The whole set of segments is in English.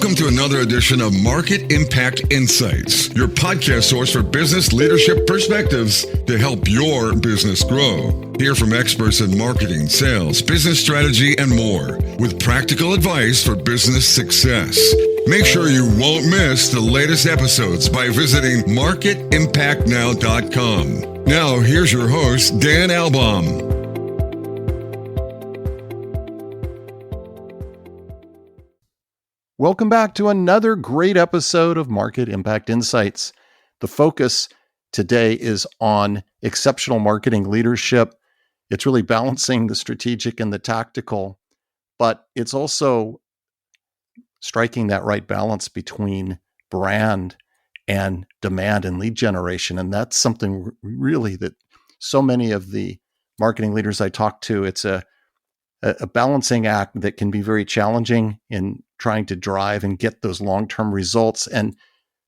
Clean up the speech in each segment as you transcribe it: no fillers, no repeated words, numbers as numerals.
Welcome to another edition of Market Impact Insights, your podcast source for business leadership perspectives to help your business grow. Hear from experts in marketing, sales, business strategy, and more, with practical advice for business success. Make sure you won't miss the latest episodes by visiting marketimpactnow.com. Now, here's your host, Dan Albaum. Welcome back to another great episode of Market Impact Insights. The focus today is on exceptional marketing leadership. It's really balancing the strategic and the tactical, but it's also striking that right balance between brand and demand and lead generation. And that's something really that so many of the marketing leaders I talk to, it's a balancing act that can be very challenging in trying to drive and get those long-term results. And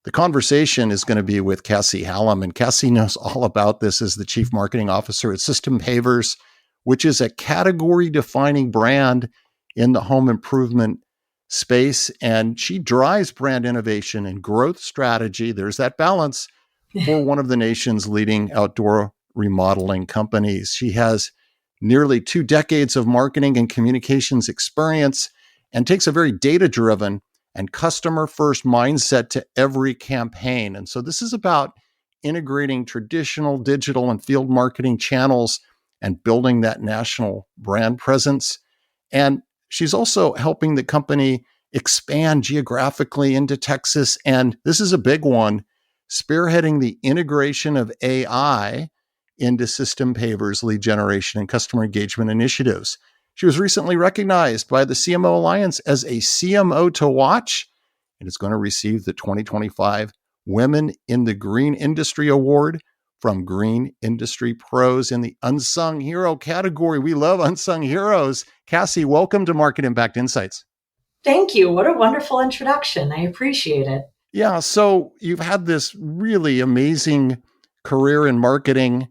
the conversation is going to be with Cassi Hallam. And Cassi knows all about this as the Chief Marketing Officer at System Pavers, which is a category-defining brand in the home improvement space. And she drives brand innovation and growth strategy. There's that balance for one of the nation's leading outdoor remodeling companies. She has nearly 2 decades of marketing and communications experience and takes a very data-driven and customer-first mindset to every campaign. And so this is about integrating traditional digital and field marketing channels and building that national brand presence. And she's also helping the company expand geographically into Texas. And this is a big one, spearheading the integration of AI into System Pavers lead generation and customer engagement initiatives. She was recently recognized by the CMO Alliance as a CMO to watch and is going to receive the 2025 Women in the Green Industry Award from Green Industry Pros in the Unsung Hero category. We love unsung heroes. Cassi, welcome to Market Impact Insights. Thank you. What a wonderful introduction. I appreciate it. Yeah, so you've had this really amazing career in marketing.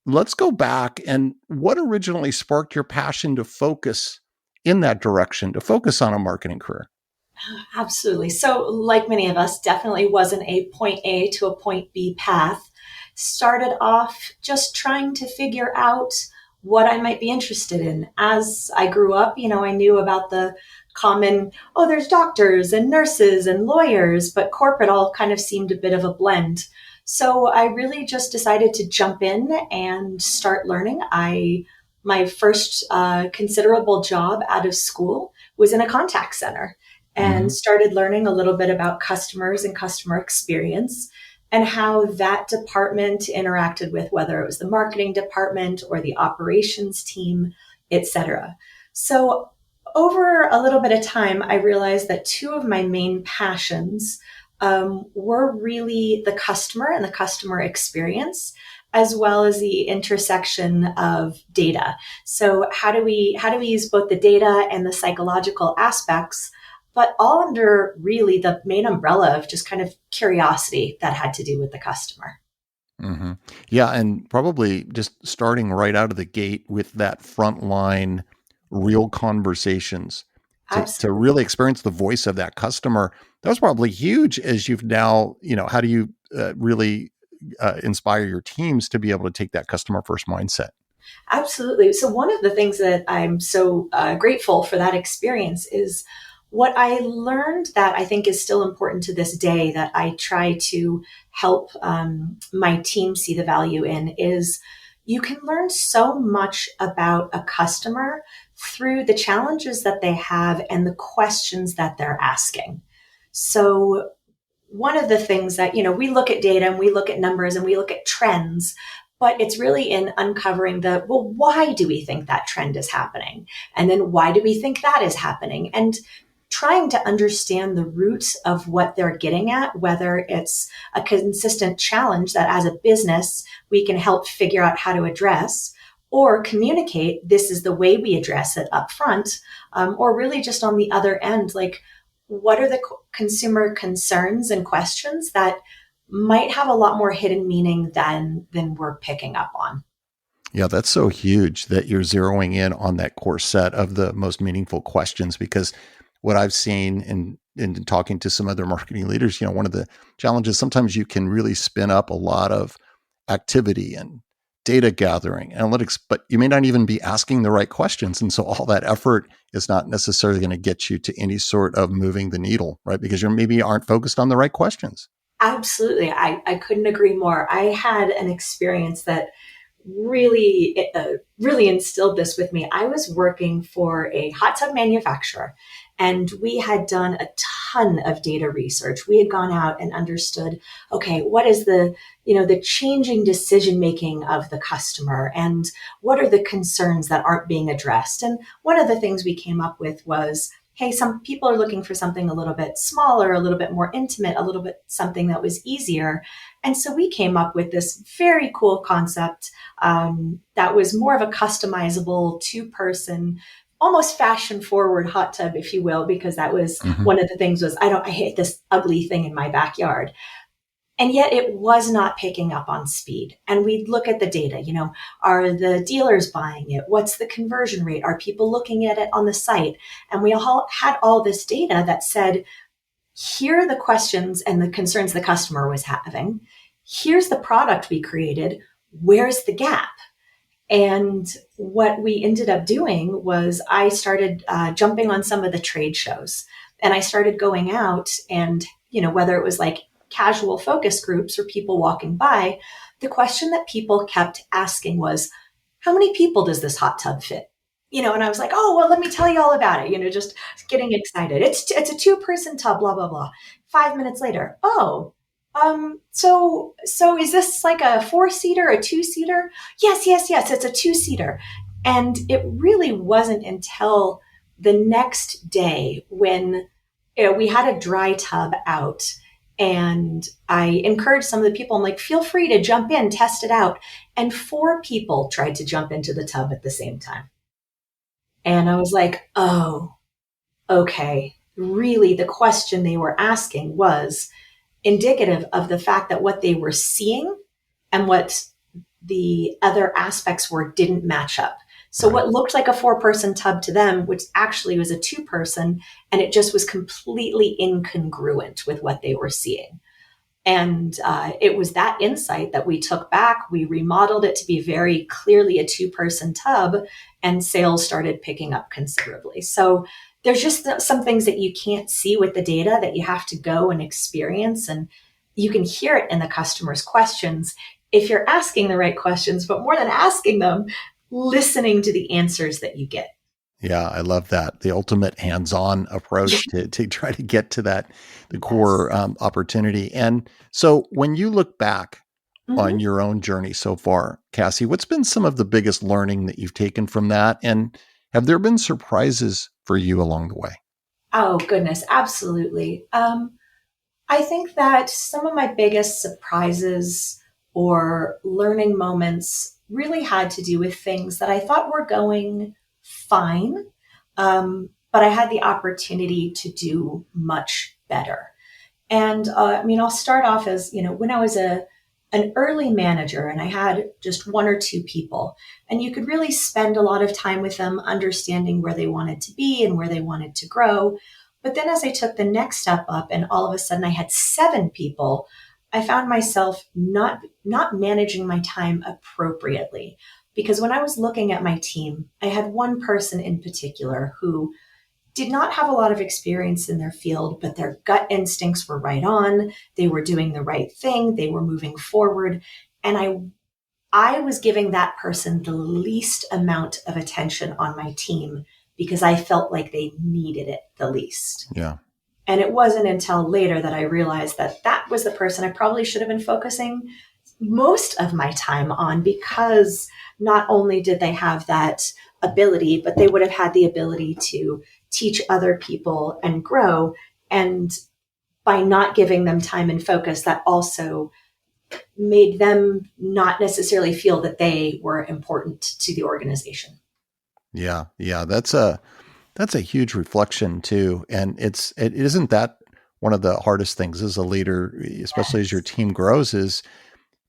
Let's go back, and what originally sparked your passion to focus in that direction, to focus on a marketing career? Absolutely. So like many of us, definitely wasn't a point A to a point B path. Started off just trying to figure out what I might be interested in. As I grew up, I knew about the common, there's doctors and nurses and lawyers, but corporate all kind of seemed a bit of a blend. So I really just decided to jump in and start learning. My first considerable job out of school was in a contact center and started learning a little bit about customers and customer experience and how that department interacted with whether it was the marketing department or the operations team, et cetera. So over a little bit of time, I realized that 2 of my main passions were really the customer and the customer experience, as well as the intersection of data. So how do we use both the data and the psychological aspects, but all under really the main umbrella of just kind of curiosity that had to do with the customer. Mm-hmm. Yeah, and probably just starting right out of the gate with that frontline real conversations to really experience the voice of that customer. That was probably huge as you've now, how do you really inspire your teams to be able to take that customer first mindset? Absolutely. So one of the things that I'm so grateful for that experience is what I learned that I think is still important to this day that I try to help my team see the value in is you can learn so much about a customer through the challenges that they have and the questions that they're asking. So one of the things that, we look at data and we look at numbers and we look at trends, but it's really in uncovering why do we think that trend is happening? And then why do we think that is happening? And trying to understand the roots of what they're getting at, whether it's a consistent challenge that as a business, we can help figure out how to address, or communicate, this is the way we address it up front, or really just on the other end, like what are the consumer concerns and questions that might have a lot more hidden meaning than we're picking up on. Yeah, that's so huge that you're zeroing in on that core set of the most meaningful questions, because what I've seen in in talking to some other marketing leaders, one of the challenges, sometimes you can really spin up a lot of activity and data gathering, analytics, but you may not even be asking the right questions. And so all that effort is not necessarily going to get you to any sort of moving the needle, right? Because you maybe aren't focused on the right questions. Absolutely. I couldn't agree more. I had an experience that really instilled this with me. I was working for a hot tub manufacturer, and we had done a ton of data research. We had gone out and understood, okay, what is the changing decision making of the customer, and what are the concerns that aren't being addressed? And one of the things we came up with was, hey, some people are looking for something a little bit smaller, a little bit more intimate, a little bit something that was easier. And so we came up with this very cool concept that was more of a customizable 2-person, almost fashion forward hot tub, if you will, because that was one of the things was, I hate this ugly thing in my backyard. And yet it was not picking up on speed. And we'd look at the data, are the dealers buying it? What's the conversion rate? Are people looking at it on the site? And we all had all this data that said, here are the questions and the concerns the customer was having. Here's the product we created. Where's the gap? And what we ended up doing was I started jumping on some of the trade shows, and I started going out and, whether it was like casual focus groups or people walking by, the question that people kept asking was, how many people does this hot tub fit? And I was like, oh, well, let me tell you all about it, just getting excited. It's a 2-person tub, blah, blah, blah. 5 minutes later, so is this like a 4-seater, a 2-seater? Yes, it's a 2-seater. And it really wasn't until the next day when we had a dry tub out, and I encouraged some of the people, I'm like, feel free to jump in, test it out. And 4 people tried to jump into the tub at the same time. And I was like, oh, okay. Really, the question they were asking was indicative of the fact that what they were seeing and what the other aspects were didn't match up. So what looked like a 4-person tub to them, which actually was a 2-person, and it just was completely incongruent with what they were seeing. And it was that insight that we took back. We remodeled it to be very clearly a 2-person tub, and sales started picking up considerably. So there's just some things that you can't see with the data that you have to go and experience. And you can hear it in the customer's questions if you're asking the right questions, but more than asking them, listening to the answers that you get. Yeah, I love that. The ultimate hands-on approach to try to get to the core opportunity. And so when you look back on your own journey so far, Cassi, what's been some of the biggest learning that you've taken from that? And have there been surprises for you along the way? Oh, goodness. Absolutely. I think that some of my biggest surprises or learning moments really had to do with things that I thought were going fine, but I had the opportunity to do much better. And I'll start off as, when I was an early manager and I had just 1 or 2 people, and you could really spend a lot of time with them understanding where they wanted to be and where they wanted to grow. But then as I took the next step up and all of a sudden I had 7 people, I found myself not managing my time appropriately. Because when I was looking at my team, I had one person in particular who did not have a lot of experience in their field, but their gut instincts were right on. They were doing the right thing. They were moving forward. And I was giving that person the least amount of attention on my team because I felt like they needed it the least. Yeah. And it wasn't until later that I realized that that was the person I probably should have been focusing most of my time on, because not only did they have that ability, but they would have had the ability to teach other people and grow. And by not giving them time and focus, that also made them not necessarily feel that they were important to the organization. Yeah. Yeah. That's a huge reflection too. And it isn't that one of the hardest things as a leader, especially as your team grows, is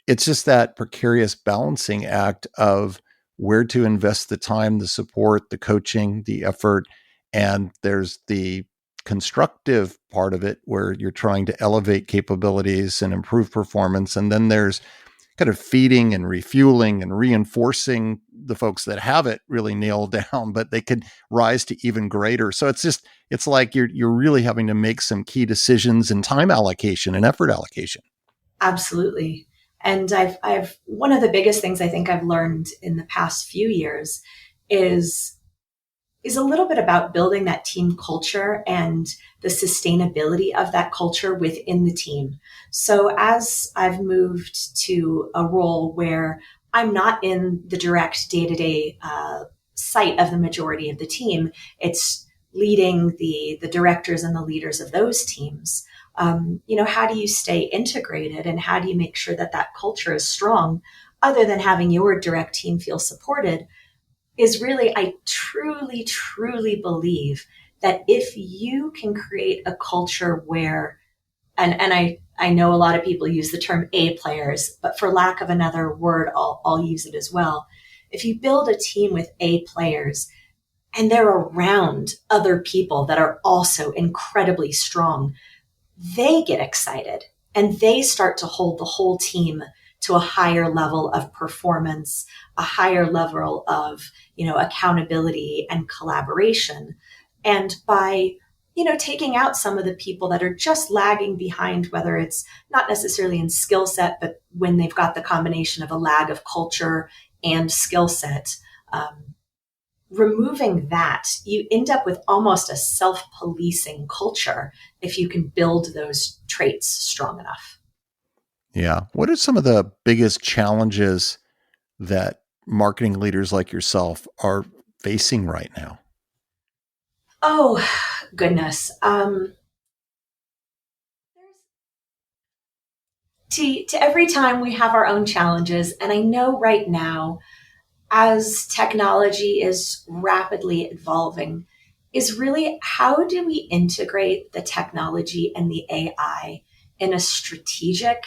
it's just that precarious balancing act of where to invest the time, the support, the coaching, the effort. And there's the constructive part of it where you're trying to elevate capabilities and improve performance. And then there's kind of feeding and refueling and reinforcing the folks that have it really nailed down, but they could rise to even greater. So it's like you're really having to make some key decisions in time allocation and effort allocation. Absolutely. And I've one of the biggest things I think I've learned in the past few years is a little bit about building that team culture and the sustainability of that culture within the team. So as I've moved to a role where I'm not in the direct day-to-day sight of the majority of the team, it's leading the directors and the leaders of those teams. How do you stay integrated and how do you make sure that that culture is strong other than having your direct team feel supported? Is really, I truly, truly believe that if you can create a culture where, and I know a lot of people use the term A players, but for lack of another word, I'll use it as well. If you build a team with A players and they're around other people that are also incredibly strong, they get excited and they start to hold the whole team to a higher level of performance, a higher level of, accountability and collaboration. And by, taking out some of the people that are just lagging behind, whether it's not necessarily in skill set, but when they've got the combination of a lag of culture and skill set, removing that, you end up with almost a self-policing culture if you can build those traits strong enough. Yeah. What are some of the biggest challenges that marketing leaders like yourself are facing right now? Oh, goodness. To every time we have our own challenges. And I know right now, as technology is rapidly evolving, is really how do we integrate the technology and the AI in a strategic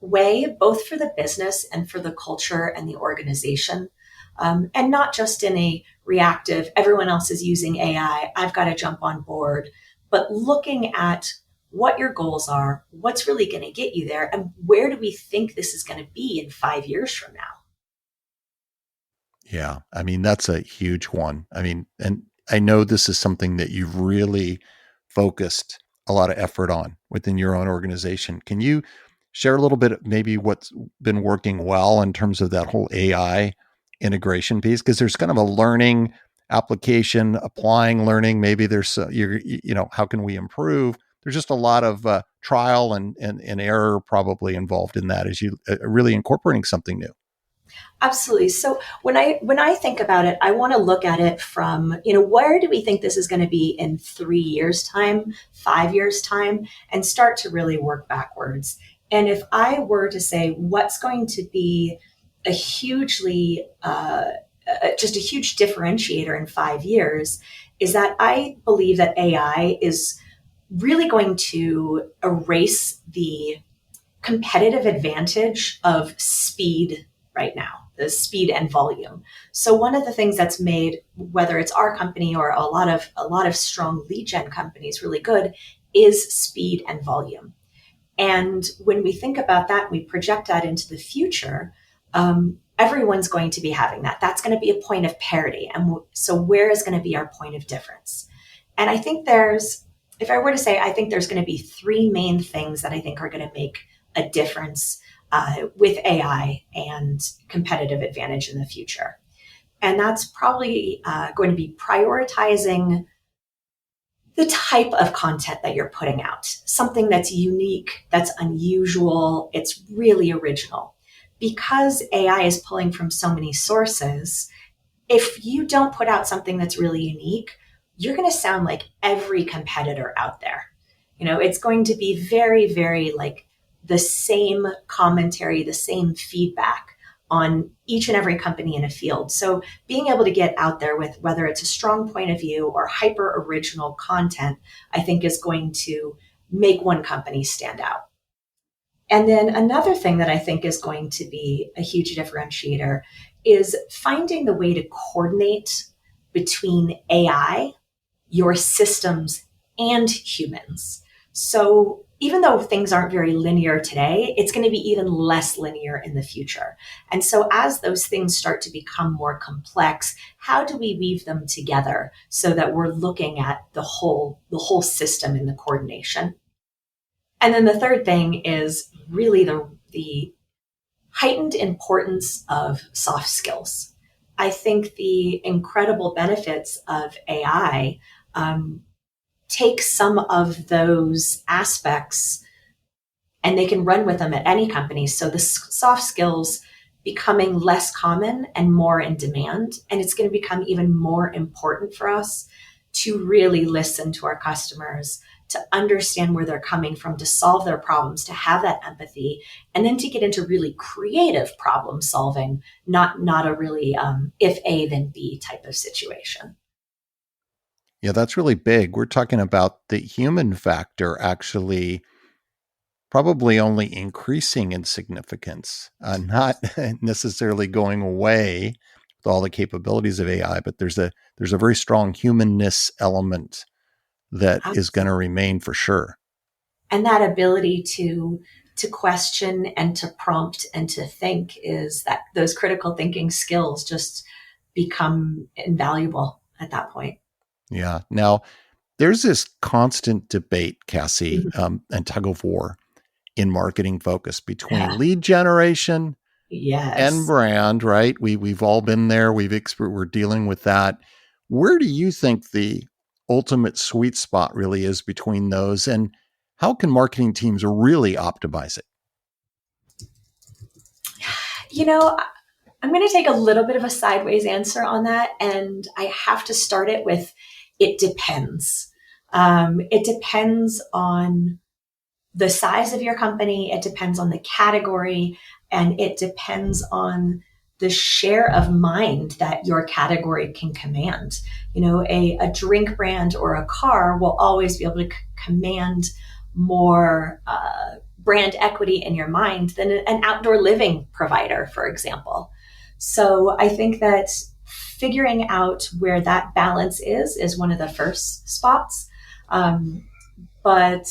way, both for the business and for the culture and the organization, and not just in a reactive, everyone else is using AI, I've got to jump on board, but looking at what your goals are, what's really going to get you there, and where do we think this is going to be in 5 years from now? Yeah. I mean, that's a huge one. I mean, and I know this is something that you've really focused a lot of effort on within your own organization. Can you share a little bit of maybe what's been working well in terms of that whole AI integration piece? Because there's kind of a learning application, applying learning. Maybe there's, how can we improve? There's just a lot of trial and error probably involved in that as you really incorporating something new. Absolutely. So when I think about it, I want to look at it from, where do we think this is going to be in 3 years time, 5 years time, and start to really work backwards. And if I were to say what's going to be a hugely, just a huge differentiator in 5 years, is that I believe that AI is really going to erase the competitive advantage of speed right now, the speed and volume. So one of the things that's made, whether it's our company or a lot of strong lead gen companies really good, is speed and volume. And when we think about that, we project that into the future, everyone's going to be having that. That's going to be a point of parity. And so where is going to be our point of difference? And I think if I were to say, I think there's going to be 3 main things that I think are going to make a difference with AI and competitive advantage in the future. And that's probably going to be prioritizing the type of content that you're putting out, something that's unique, that's unusual, it's really original. Because AI is pulling from so many sources, if you don't put out something that's really unique, you're going to sound like every competitor out there. It's going to be very, very like the same commentary, the same feedback on each and every company in a field. So being able to get out there with whether it's a strong point of view or hyper original content, I think is going to make one company stand out. And then another thing that I think is going to be a huge differentiator is finding the way to coordinate between AI, your systems, and humans. So even though things aren't very linear today, it's going to be even less linear in the future. And so as those things start to become more complex, how do we weave them together so that we're looking at the whole system in the coordination? And then the third thing is really the heightened importance of soft skills. I think the incredible benefits of AI take some of those aspects and they can run with them at any company. So the soft skills becoming less common and more in demand. And it's going to become even more important for us to really listen to our customers, to understand where they're coming from, to solve their problems, to have that empathy, and then to get into really creative problem solving, not a really if A, then B type of situation. Yeah, that's really big. We're talking about the human factor actually probably only increasing in significance, not necessarily going away with all the capabilities of AI, but there's a very strong humanness element that is going to remain for sure. And that ability to question and to prompt and to think, is that those critical thinking skills just become invaluable at that point. Yeah. Now, there's this constant debate, Cassi, and tug of war in marketing focus between lead generation and brand, right? We've all been there. We're dealing with that. Where do you think the ultimate sweet spot really is between those, and how can marketing teams really optimize it? I'm going to take a little bit of a sideways answer on that, and I have to start it with it depends. It depends on the size of your company. It depends on the category, and it depends on the share of mind that your category can command. A drink brand or a car will always be able to command more brand equity in your mind than an outdoor living provider, for example. So I think that figuring out where that balance is one of the first spots. But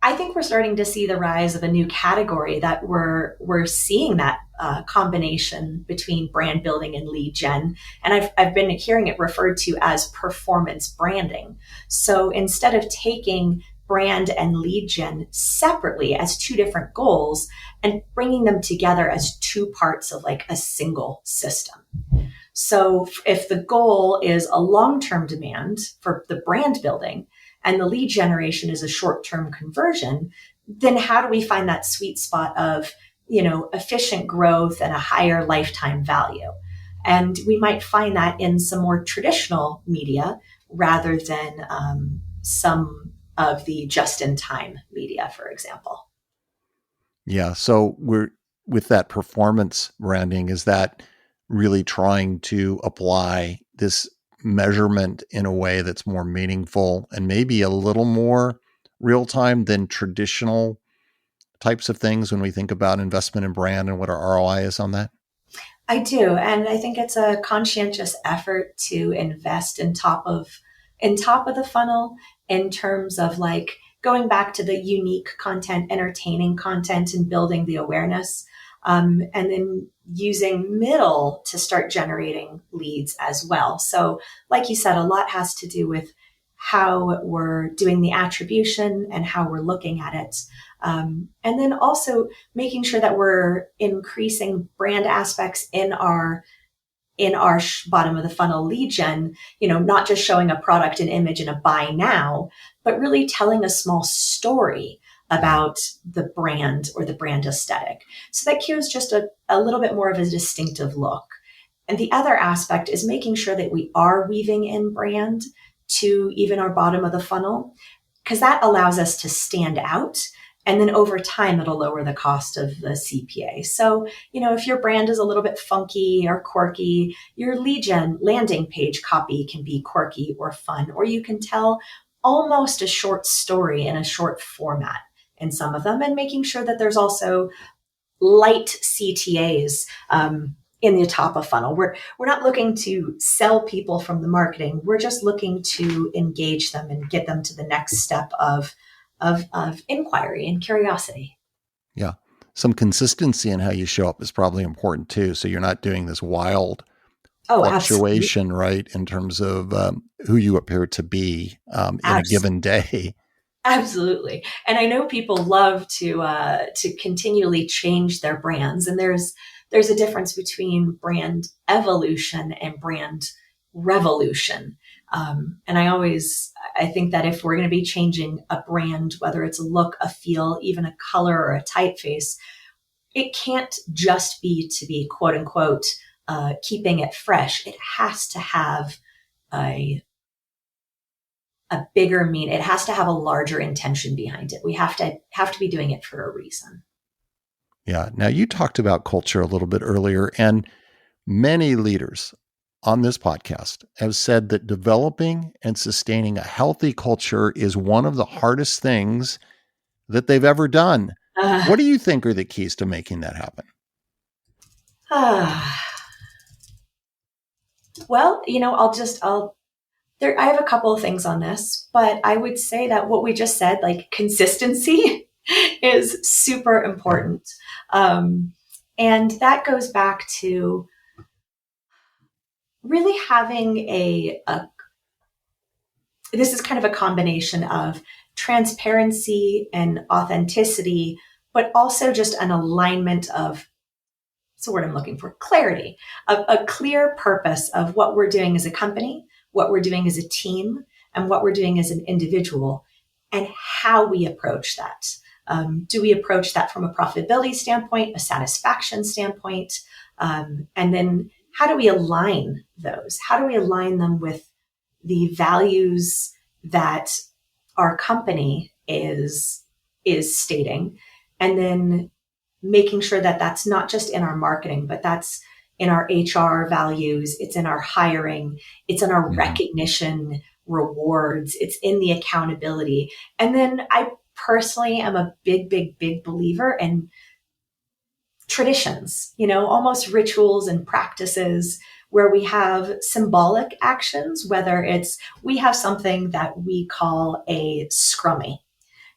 I think we're starting to see the rise of a new category that we're seeing that combination between brand building and lead gen. And I've been hearing it referred to as performance branding. So instead of taking brand and lead gen separately as two different goals and bringing them together as two parts of like a single system. So if the goal is a long-term demand for the brand building and the lead generation is a short-term conversion, then how do we find that sweet spot of, efficient growth and a higher lifetime value? And we might find that in some more traditional media rather than some of the just-in-time media, for example. Yeah. So we're with that performance branding, is that really trying to apply this measurement in a way that's more meaningful and maybe a little more real time than traditional types of things when we think about investment in brand and what our ROI is on that? I do. And I think it's a conscientious effort to invest in top of the funnel in terms of like going back to the unique content, entertaining content, and building the awareness. And then using middle to start generating leads as well. So like you said, a lot has to do with how we're doing the attribution and how we're looking at it. And then also making sure that we're increasing brand aspects in our bottom of the funnel lead gen, not just showing a product, an image, and a buy now, but really telling a small story about the brand or the brand aesthetic. So that gives just a little bit more of a distinctive look. And the other aspect is making sure that we are weaving in brand to even our bottom of the funnel, because that allows us to stand out. And then over time, it'll lower the cost of the CPA. So, if your brand is a little bit funky or quirky, your lead gen landing page copy can be quirky or fun, or you can tell almost a short story in a short format in some of them, and making sure that there's also light CTAs in the top of funnel. We're not looking to sell people from the marketing. We're just looking to engage them and get them to the next step of inquiry and curiosity. Yeah. Some consistency in how you show up is probably important too. So you're not doing this wild Oh, absolutely. fluctuation, right, in terms of who you appear to be in a given day. Absolutely. And I know people love to continually change their brands. And there's a difference between brand evolution and brand revolution. And I think that if we're going to be changing a brand, whether it's a look, a feel, even a color or a typeface, it can't just be to be quote unquote keeping it fresh. It has to have a bigger meaning. It has to have a larger intention behind it. We have to be doing it for a reason. Yeah. Now you talked about culture a little bit earlier, and many leaders on this podcast have said that developing and sustaining a healthy culture is one of the hardest things that they've ever done. What do you think are the keys to making that happen? Well, I have a couple of things on this, but I would say that what we just said, like consistency is super important. And that goes back to really having this is kind of a combination of transparency and authenticity, but also just an alignment of, what's the word I'm looking for? Clarity, a clear purpose of what we're doing as a company, what we're doing as a team, and what we're doing as an individual, and how we approach that. Do we approach that from a profitability standpoint, a satisfaction standpoint? And then how do we align those? How do we align them with the values that our company is stating? And then making sure that that's not just in our marketing, but that's in our HR values, it's in our hiring, it's in our recognition, rewards, it's in the accountability. And then I personally am a big believer in traditions, almost rituals and practices where we have symbolic actions, whether it's, we have something that we call a scrummy.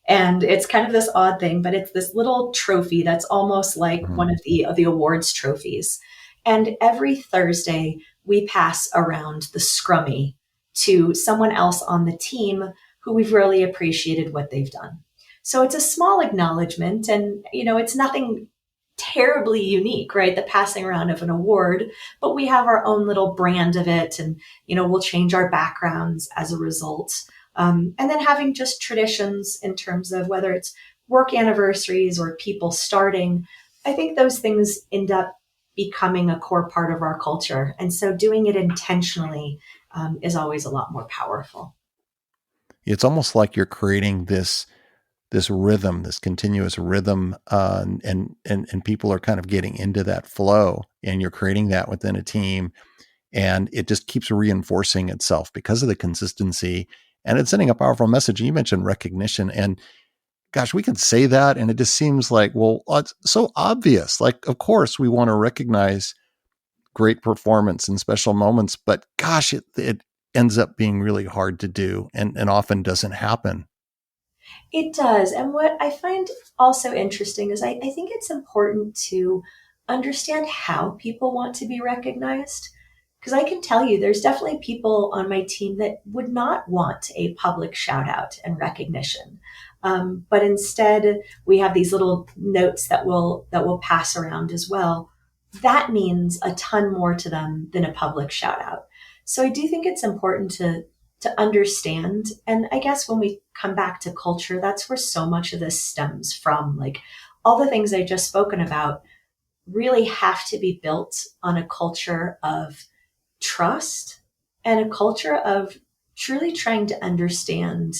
And it's kind of this odd thing, but it's this little trophy that's almost like one of the awards trophies. And every Thursday, we pass around the scrummy to someone else on the team who we've really appreciated what they've done. So it's a small acknowledgement, and it's nothing terribly unique, right? The passing around of an award, but we have our own little brand of it, and we'll change our backgrounds as a result. And then having just traditions in terms of whether it's work anniversaries or people starting, I think those things end up becoming a core part of our culture. And so doing it intentionally is always a lot more powerful. It's almost like you're creating this rhythm, this continuous rhythm, and people are kind of getting into that flow, and you're creating that within a team, and it just keeps reinforcing itself because of the consistency, and it's sending a powerful message. You mentioned recognition, and gosh, we can say that, and it just seems like, well, it's so obvious. Like, of course, we want to recognize great performance and special moments, but gosh, it ends up being really hard to do, and often doesn't happen. It does. And what I find also interesting is I think it's important to understand how people want to be recognized. Because I can tell you, there's definitely people on my team that would not want a public shout out and recognition. But instead, we have these little notes that will pass around as well. That means a ton more to them than a public shout out. So I do think it's important to understand. And I guess when we come back to culture, that's where so much of this stems from. Like all the things I just spoken about really have to be built on a culture of trust and a culture of truly trying to understand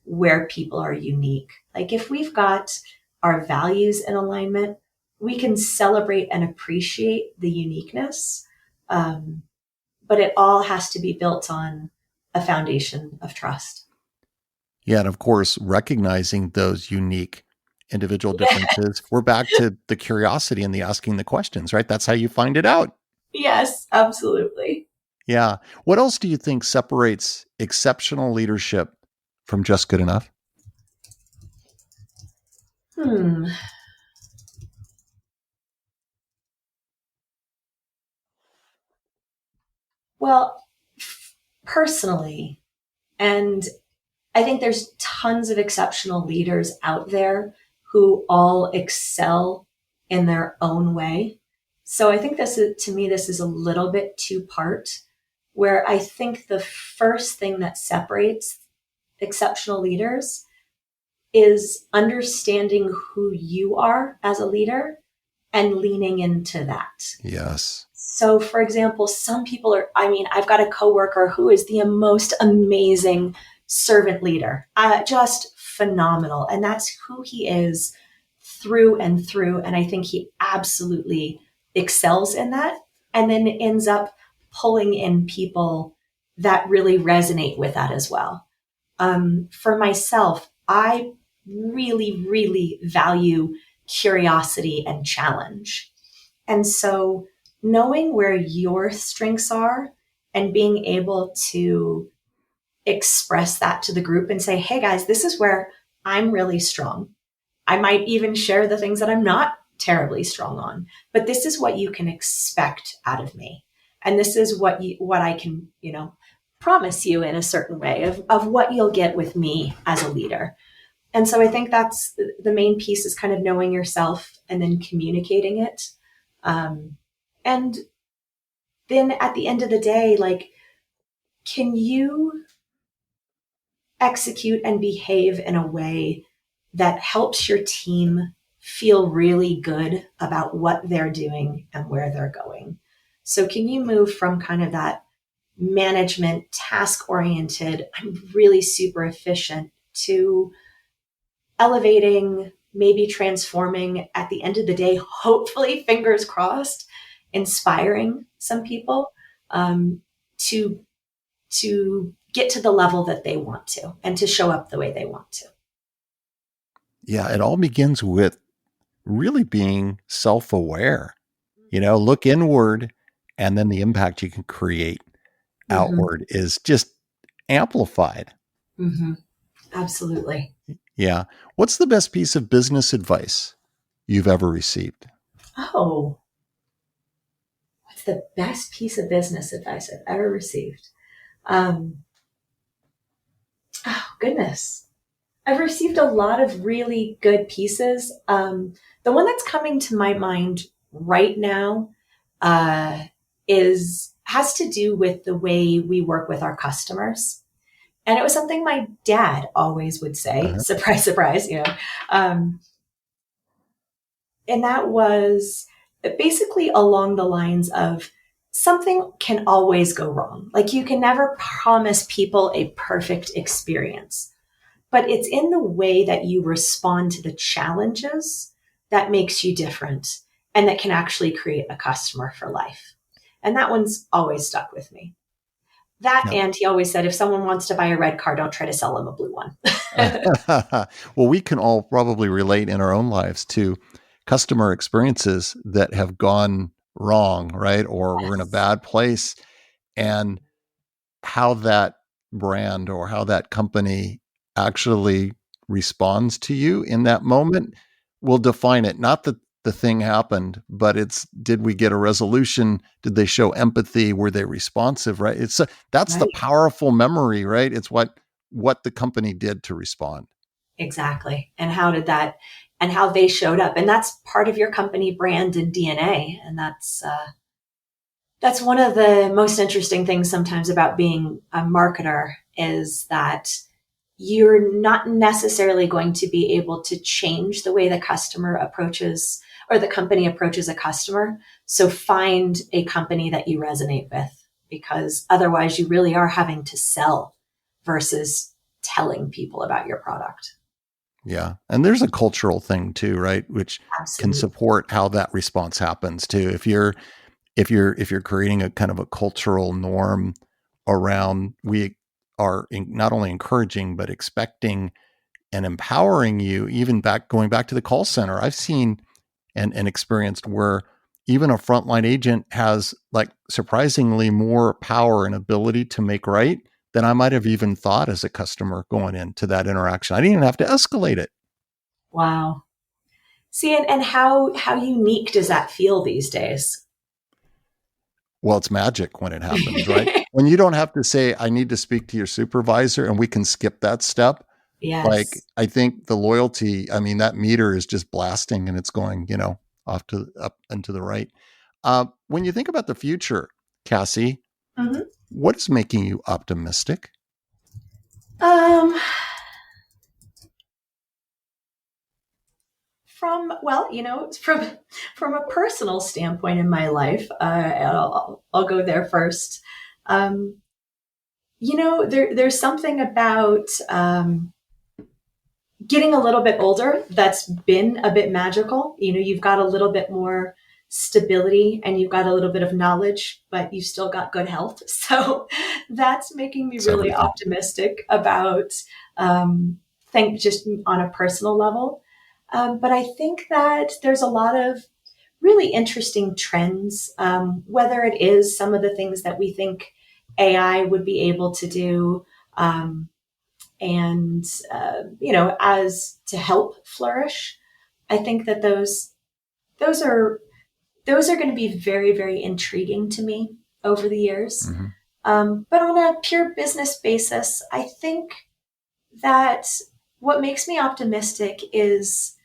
where people are unique. Like if we've got our values in alignment, we can celebrate and appreciate the uniqueness. But it all has to be built on a foundation of trust. Yeah. And of course, recognizing those unique individual differences, we're back to the curiosity and the asking the questions, right? That's how you find it out. Yes, absolutely. Yeah. What else do you think separates exceptional leadership from just good enough? Hmm. Well, personally, and I think there's tons of exceptional leaders out there who all excel in their own way. So I think to me, this is a little bit two part, where I think the first thing that separates exceptional leaders is understanding who you are as a leader and leaning into that. Yes. So, for example, some people I've got a coworker who is the most amazing servant leader, just phenomenal. And that's who he is through and through. And I think he absolutely excels in that and then ends up pulling in people that really resonate with that as well. For myself, I really, really value curiosity and challenge. And so knowing where your strengths are and being able to express that to the group and say, hey guys, this is where I'm really strong. I might even share the things that I'm not terribly strong on, but this is what you can expect out of me. And this is what I can, promise you in a certain way of what you'll get with me as a leader. And so I think that's the main piece is kind of knowing yourself and then communicating it. And then at the end of the day, like, can you execute and behave in a way that helps your team feel really good about what they're doing and where they're going? So can you move from kind of that management task oriented, I'm really super efficient, to elevating, maybe transforming, at the end of the day, hopefully, fingers crossed, inspiring some people um, to get to the level that they want to and to show up the way they want to. Yeah. It all begins with really being self-aware, look inward, and then the impact you can create Mm-hmm. outward is just amplified. Mm-hmm. Absolutely. Yeah. What's the best piece of business advice you've ever received? Oh, what's the best piece of business advice I've ever received? Um, oh, goodness. I've received a lot of really good pieces. The one that's coming to my mind right now uh, is has to do with the way we work with our customers. And it was something my dad always would say, Uh-huh. surprise, surprise, Um, and that was basically along the lines of something can always go wrong. Like you can never promise people a perfect experience, but it's in the way that you respond to the challenges that makes you different and that can actually create a customer for life. And that one's always stuck with me. That, Yeah. and he always said, if someone wants to buy a red car, don't try to sell them a blue one. Well, we can all probably relate in our own lives to customer experiences that have gone wrong, right? Or we're in a Yes. bad place, and how that brand or how that company actually responds to you in that moment will define it. Not that the thing happened, but it's, did we get a resolution? Did they show empathy? Were they responsive? Right? That's the Right. powerful memory, right? It's what the company did to respond. Exactly. And how did that, and how they showed up. And that's part of your company brand and DNA. And that's one of the most interesting things sometimes about being a marketer is that you're not necessarily going to be able to change the way the customer approaches or the company approaches a customer. So find a company that you resonate with, because otherwise you really are having to sell versus telling people about your product. Yeah. And there's a cultural thing too, right? Which can Absolutely. support how that response happens too. If you're creating a kind of a cultural norm around, we are not only encouraging but expecting and empowering you, even going back to the call center. I've seen and experienced where even a frontline agent has like surprisingly more power and ability to make right than I might have even thought as a customer going into that interaction. I didn't even have to escalate it. Wow. See, and how unique does that feel these days? Well, it's magic when it happens, right? When you don't have to say, I need to speak to your supervisor and we can skip that step. Like, Yes. I think the loyalty, I mean, that meter is just blasting and it's going, off to up and to the right. When you think about the future, Cassie, Mhm. what is making you optimistic? Um, from well, from a personal standpoint in my life, I'll go there first. Um, there's something about getting a little bit older that's been a bit magical. You've got a little bit more stability and you've got a little bit of knowledge, but you've still got good health. So that's making me It's really everything. optimistic about think just on a personal level. But I think that there's a lot of really interesting trends, whether it is some of the things that we think AI would be able to do. And as to help flourish, I think that those are those are going to be very, very intriguing to me over the years. Mm-hmm. But on a pure business basis, I think that what makes me optimistic is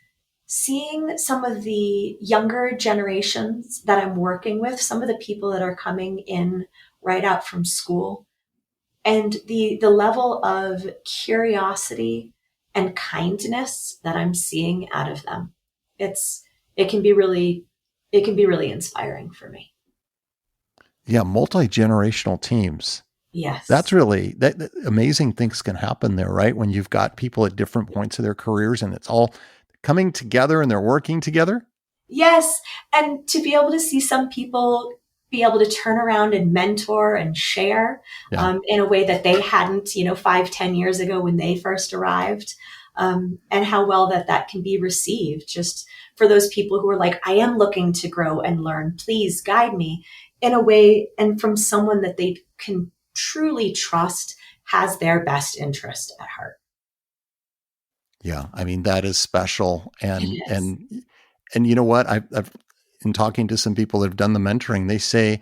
seeing some of the younger generations that I'm working with, some of the people that are coming in right out from school, and the level of curiosity and kindness that I'm seeing out of them. It's it can be really it can be really inspiring for me. Yeah, multi-generational teams. That's Yes. really that amazing things can happen there, right? When you've got people at different points of their careers and it's all coming together and they're working together. Yes. And to be able to see some people be able to turn around and mentor and share Yeah. in a way that they hadn't, 5, 10 years ago when they first arrived, and how well that can be received just for those people who are like, I am looking to grow and learn. Please guide me in a way and from someone that they can truly trust has their best interest at heart. Yeah. I mean, that is special. It And, is. and you know what? I've in talking to some people that have done the mentoring, they say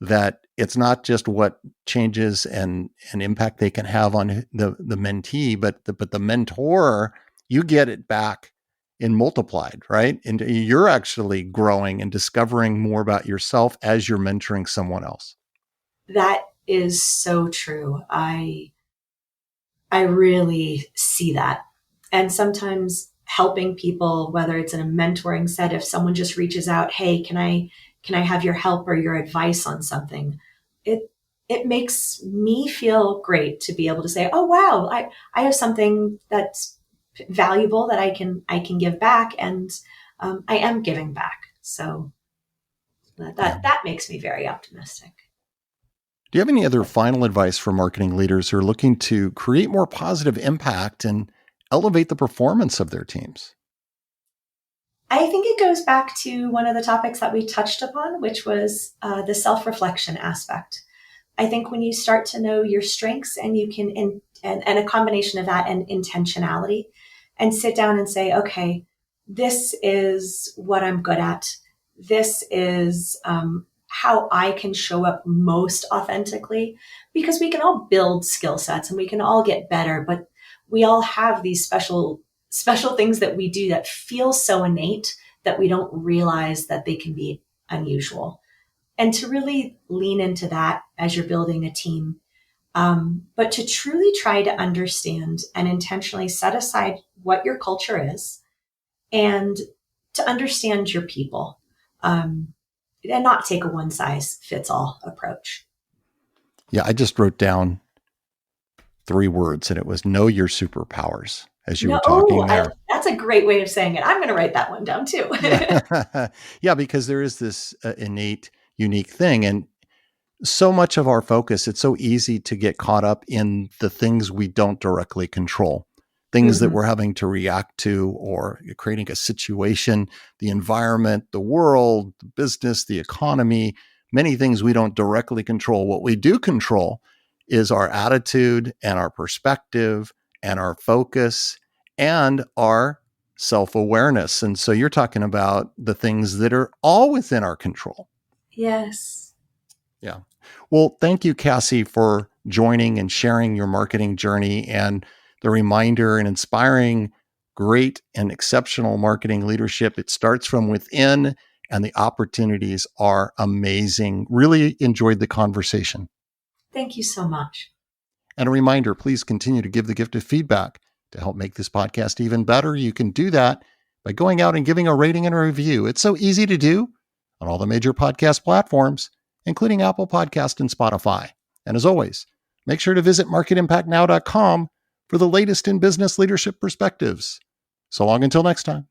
that it's not just what changes and impact they can have on the mentee, but the mentor, you get it back in multiplied, right? And you're actually growing and discovering more about yourself as you're mentoring someone else. That is so true. I really see that. And sometimes helping people, whether it's in a mentoring set, if someone just reaches out, hey, can I have your help or your advice on something? It it makes me feel great to be able to say, oh wow, I have something that's valuable that I can give back, and I am giving back. So that, Yeah. that that makes me very optimistic. Do you have any other final advice for marketing leaders who are looking to create more positive impact and elevate the performance of their teams? I think it goes back to one of the topics that we touched upon, which was the self reflection aspect. I think when you start to know your strengths and you can, and a combination of that and intentionality, and sit down and say, okay, this is what I'm good at. This is how I can show up most authentically, because we can all build skill sets and we can all get better, but we all have these special things that we do that feel so innate that we don't realize that they can be unusual. And to really lean into that as you're building a team, but to truly try to understand and intentionally set aside what your culture is and to understand your people, and not take a one size fits all approach. Yeah, I just wrote down 3 words and it was know your superpowers as you were No, oh, talking there. that's a great way of saying it. I'm going to write that one down too. Yeah. Yeah, because there is this innate, unique thing. And so much of our focus, it's so easy to get caught up in the things we don't directly control. things that we're having to react to, or creating a situation, the environment, the world, the business, the economy, many things we don't directly control. What we do control is our attitude and our perspective and our focus and our self-awareness. And so you're talking about the things that are all within our control. Yes. Yeah. Well, thank you, Cassi, for joining and sharing your marketing journey and the reminder and inspiring great and exceptional marketing leadership. It starts from within, and the opportunities are amazing. Really enjoyed the conversation. Thank you so much. And a reminder, please continue to give the gift of feedback to help make this podcast even better. You can do that by going out and giving a rating and a review. It's so easy to do on all the major podcast platforms, including Apple Podcast and Spotify. And as always, make sure to visit marketimpactnow.com for the latest in business leadership perspectives. So long until next time.